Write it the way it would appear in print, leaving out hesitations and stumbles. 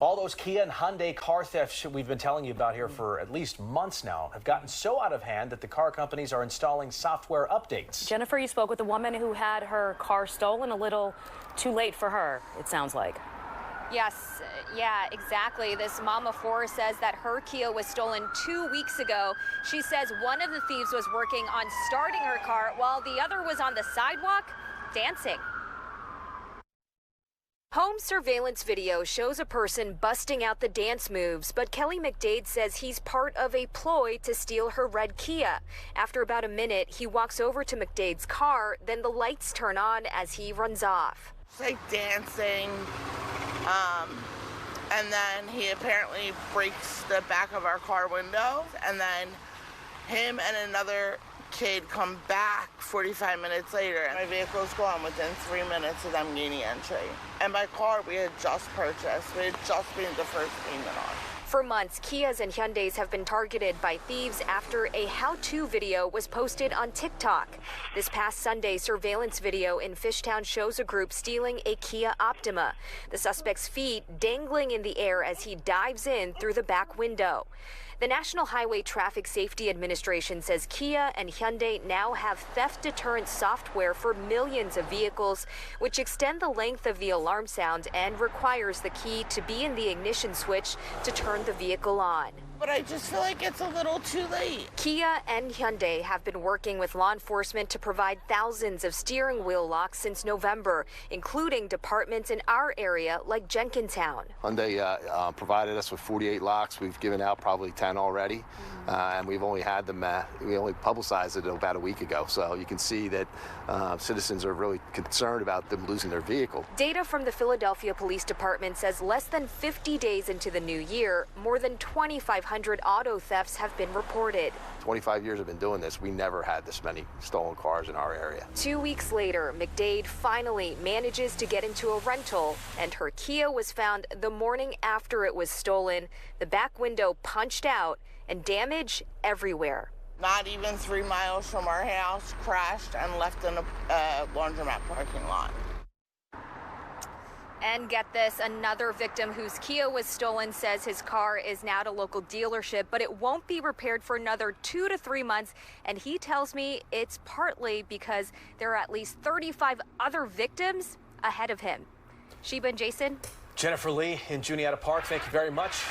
All those Kia and Hyundai car thefts we've been telling you about here for at least months now have gotten so out of hand that the car companies are installing software updates. Jennifer, you spoke with a woman who had her car stolen a little too late for her, it sounds like. Yes, yeah, exactly. This mom of four says that her Kia was stolen 2 weeks ago. She says one of the thieves was working on starting her car while the other was on the sidewalk dancing. Home surveillance video shows a person busting out the dance moves, but Kelly McDade says he's part of a ploy to steal her red Kia. After about a minute, he walks over to McDade's car, then the lights turn on as he runs off. It's like dancing, and then he apparently breaks the back of our car window, and then him and another kid come back 45 minutes later, and my vehicle's gone within 3 minutes of them gaining entry. And my car we had just purchased. We had just made the first payment on. For months, Kias and Hyundais have been targeted by thieves after a how-to video was posted on TikTok. This past Sunday, surveillance video in Fishtown shows a group stealing a Kia Optima. The suspect's feet dangling in the air as he dives in through the back window. The National Highway Traffic Safety Administration says Kia and Hyundai now have theft deterrent software for millions of vehicles, which extend the length of the alarm sound and requires the key to be in the ignition switch to turn the vehicle on. But I just feel like it's a little too late. Kia and Hyundai have been working with law enforcement to provide thousands of steering wheel locks since November, including departments in our area like Jenkintown. Hyundai provided us with 48 locks. We've given out probably 10 already, and we've only had them, we only publicized it about a week ago. So you can see that citizens are really concerned about them losing their vehicle. Data from the Philadelphia Police Department says less than 50 days into the new year, more than 2,500 auto thefts have been reported. 25 years I've been doing this. We never had this many stolen cars in our area. 2 weeks later, McDade finally manages to get into a rental, and her Kia was found the morning after it was stolen, the back window punched out, and damage everywhere. Not even 3 miles from our house, crashed and left in a laundromat parking lot. And get this, another victim whose Kia was stolen says his car is now at a local dealership, but it won't be repaired for another 2 to 3 months. And he tells me it's partly because there are at least 35 other victims ahead of him. Sheba and Jason. Jennifer Lee in Juniata Park, thank you very much.